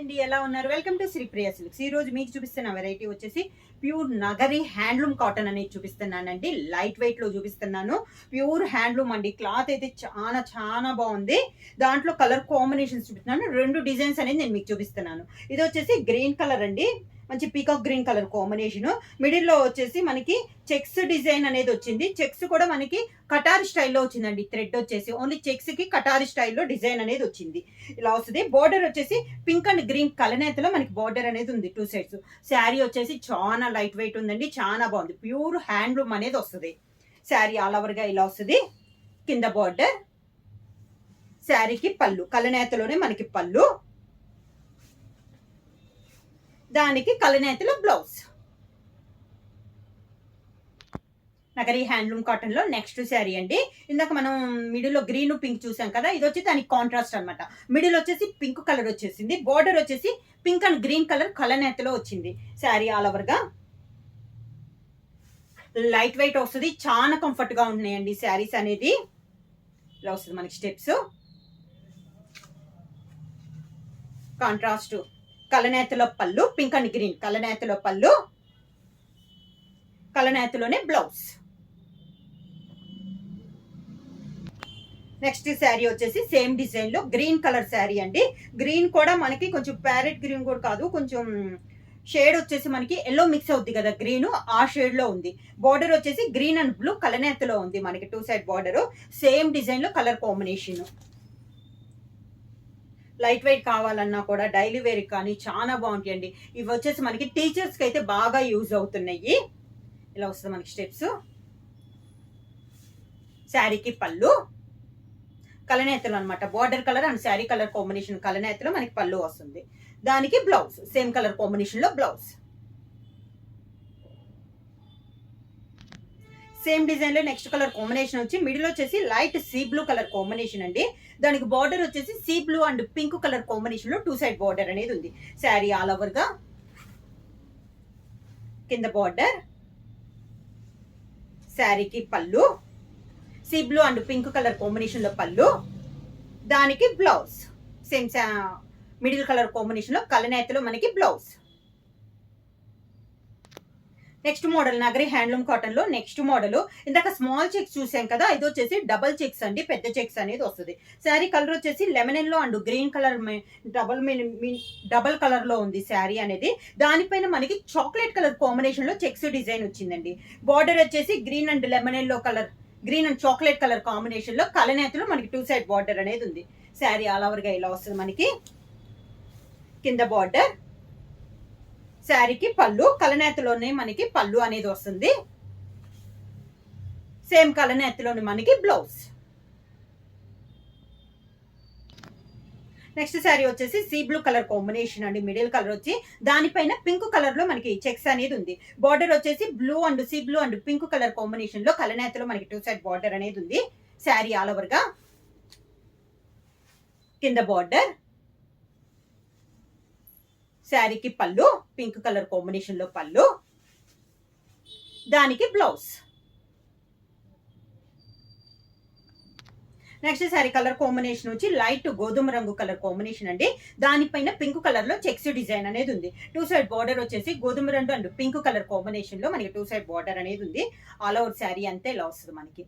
అండి, ఎలా ఉన్నారు? Welcome to Sri Priya Silks. ఈ రోజు మీకు చూపిస్తున్న వెరైటీ వచ్చేసి ప్యూర్ నగరి హ్యాండ్లూమ్ కాటన్ అనేది చూపిస్తున్నానండి. లైట్ వెయిట్ లో చూపిస్తున్నాను. ప్యూర్ హ్యాండ్లూమ్ అండి. క్లాత్ అయితే చాలా చాలా బాగుంది. దాంట్లో కలర్ కాంబినేషన్స్ చూపిస్తున్నాను. 2 డిజైన్స్ అనేది నేను మీకు చూపిస్తున్నాను. ఇది వచ్చేసి గ్రీన్ కలర్ అండి, మంచి peacock green colour combination. Middle లో వచ్చేసి మనకి చెక్స్ డిజైన్ అనేది వచ్చింది. చెక్స్ కూడా మనకి కటారి స్టైల్లో వచ్చిందండి. థ్రెడ్ వచ్చేసి ఓన్లీ చెక్స్ కి కటారి స్టైల్లో డిజైన్ అనేది వచ్చింది. ఇలా వస్తుంది. బోర్డర్ వచ్చేసి పింక్ అండ్ గ్రీన్ కలనేతలో మనకి బోర్డర్ అనేది ఉంది 2 సైడ్స్. శారీ వచ్చేసి చాలా లైట్ వెయిట్ ఉందండి, చాలా బాగుంది. ప్యూర్ హ్యాండ్లూమ్ అనేది వస్తుంది. శారీ ఆల్ ఓవర్ గా ఇలా వస్తుంది. కింద బోర్డర్, శారీకి పళ్ళు కలనేతలోనే మనకి పళ్ళు, దానికి కలనేతలో బ్లౌజ్. నగరి హ్యాండ్లూమ్ కాటన్ లో నెక్స్ట్ శారీ అండి. ఇందాక మనం మిడిల్ లో గ్రీన్ పింక్ చూసాం కదా, ఇది వచ్చి దానికి కాంట్రాస్ట్ అనమాట. మిడిల్ వచ్చేసి పింక్ కలర్ వచ్చేసింది. బోర్డర్ వచ్చేసి పింక్ అండ్ గ్రీన్ కలర్ కలనేతలో వచ్చింది. శారీ ఆల్ ఓవర్ గా లైట్ వెయిట్ వస్తుంది. చాలా కంఫర్ట్ గా ఉన్నాయండి శారీస్ అనేది. ఇలా వస్తుంది మనకి స్టెప్స్. కాంట్రాస్ట్ కలనేతలో పళ్ళు, పింక్ అండ్ గ్రీన్ కలనేతలో పళ్ళు, కలనేతలోనే బ్లౌజ్. నెక్స్ట్ శారీ వచ్చేసి సేమ్ డిజైన్ లో గ్రీన్ కలర్ శారీ అండి. గ్రీన్ కూడా మనకి కొంచెం ప్యారెట్ గ్రీన్ కూడా కాదు, కొంచెం షేడ్ వచ్చేసి మనకి ఎల్లో మిక్స్ అవుద్ది కదా గ్రీన్, ఆ షేడ్ లో ఉంది. బార్డర్ వచ్చేసి గ్రీన్ అండ్ బ్లూ కలనేతలో ఉంది మనకి 2 సైడ్ బార్డర్. సేమ్ డిజైన్ లో కలర్ కాంబినేషన్. లైట్ వెయిట్ కావాలన్నా కూడా డైలీ వేర్ కానీ చాలా బాగుంటాయండి. ఇవి వచ్చేసి మనకి టీచర్స్ కి అయితే బాగా యూజ్ అవుతున్నాయి. ఇలా వస్తుంది మనకి స్టెప్స్. శారీకి పళ్ళు కలనేతలు అనమాట. Border colour and sari colour combination కలనేతలో మనకి పళ్ళు వస్తుంది. దానికి బ్లౌజ్ సేమ్ కలర్ కాంబినేషన్ లో బ్లౌజ్. సేమ్ డిజైన్ లో నెక్స్ట్ కలర్ కాంబినేషన్ వచ్చి మిడిల్ వచ్చేసి light sea blue colour combination అండి. దానికి బార్డర్ వచ్చేసి sea blue and pink colour combination లో 2 సైడ్ బార్డర్ అనేది ఉంది. శారీ ఆల్ ఓవర్ గా కింద బార్డర్, శారీకి పళ్ళు see blue and pink colour combination లో పళ్ళు, దానికి blouse same middle colour combination లో కలనేతలో మనకి blouse. Next model Nagari handloom cotton లో నెక్స్ట్ మోడల్. ఇందాక స్మాల్ చెక్స్ చూసాం కదా, ఇది వచ్చేసి డబల్ చెక్స్ అండి, పెద్ద చెక్స్ అనేది వస్తుంది. శారీ కలర్ వచ్చేసి లెమన్ లో and green colour double colour లో ఉంది శారీ అనేది. దానిపైన మనకి చాక్లెట్ కలర్ కాంబినేషన్ లో చెక్స్ డిజైన్ వచ్చిందండి. బార్డర్ వచ్చేసి గ్రీన్ అండ్ లెమన్ లో colour, green and chocolate colour combination లో కలనేతలో మనకి 2 సైడ్ బార్డర్ అనేది ఉంది. శారీ ఆల్ ఓవర్ గా ఇలా వస్తుంది మనకి. కింద బార్డర్, శారీకి పళ్ళు కలనేతలోనే మనకి పళ్ళు అనేది వస్తుంది. సేమ్ కలనేతలోనే మనకి బ్లౌజ్. నెక్స్ట్ శారీ వచ్చేసి సీ బ్లూ కలర్ కాంబినేషన్ అండి. మిడిల్ కలర్ వచ్చి దానిపైన పింక్ కలర్ లో మనకి చెక్స్ అనేది ఉంది. బార్డర్ వచ్చేసి blue and see blue and pink colour combination లో కలనేతలో మనకి 2 సైడ్ బార్డర్ అనేది ఉంది. శారీ ఆల్ ఓవర్ గా కింద బార్డర్, శారీకి పళ్ళు పింక్ కలర్ కాంబినేషన్ లో పళ్ళు, దానికి blouse. Next sari colour combination వచ్చి లైట్ గోధుమ రంగు కలర్ కాంబినేషన్ అండి. దానిపైన పింక్ కలర్ లో చెక్స్ డిజైన్ అనేది ఉంది. 2 సైడ్ బార్డర్ వచ్చేసి గోధుమ రంగు అండ్ పింక్ కలర్ కాంబినేషన్ లో మనకి 2 సైడ్ బార్డర్ అనేది ఉంది. ఆల్ ఓవర్ శారీ అంతే ఇలా వస్తుంది మనకి.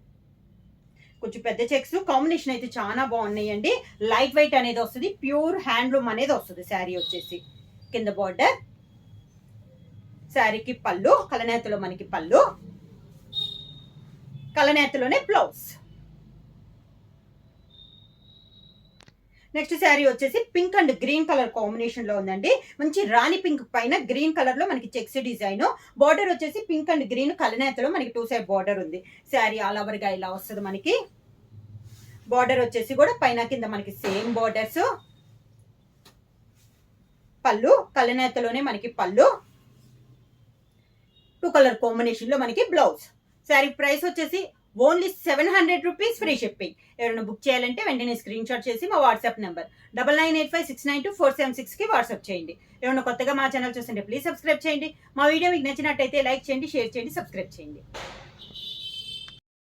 కొంచెం పెద్ద చెక్స్ కాంబినేషన్ అయితే చాలా బాగున్నాయండి. లైట్ వెయిట్ అనేది వస్తుంది. ప్యూర్ హ్యాండ్లూమ్ అనేది వస్తుంది. శారీ వచ్చేసి కింద బార్డర్, శారీకి పళ్ళు కలనేతలో మనకి పళ్ళు, కలనేతలోనే బ్లౌజ్. నెక్స్ట్ శారీ వచ్చేసి pink and green colour combination లో ఉందండి. మంచి రాణి పింక్ పైన గ్రీన్ కలర్ లో మనకి చెక్స్ డిజైన్. బార్డర్ వచ్చేసి పింక్ అండ్ గ్రీన్ కలనేతలో మనకి 2 సైడ్ బార్డర్ ఉంది. శారీ ఆల్ ఓవర్ గా ఇలా వస్తుంది మనకి. బార్డర్ వచ్చేసి కూడా పైన కింద మనకి సేమ్ బార్డర్స్. పళ్ళు కలనేతలోనే మనకి పళ్ళు, 2 కలర్ కాంబినేషన్ లో మనకి బ్లౌజ్. శారీ ప్రైస్ వచ్చేసి ఓన్లీ 700 రూపీస్, ఫ్రీ షిప్పింగ్. ఎవరైనా బుక్ చేయాలంటే వెంటనే స్క్రీన్ షాట్ చేసి మా వాట్సాప్ నెంబర్ 9985692476 కి వాట్సాప్ చేయండి. ఎవరైనా కొత్తగా మా ఛానల్ చూస్తుంటే ప్లీజ్ సబ్స్క్రైబ్ చేయండి. మా వీడియో మీకు నచ్చినట్టయితే లైక్ చేయండి, షేర్ చేయండి, సబ్స్క్రైబ్ చేయండి.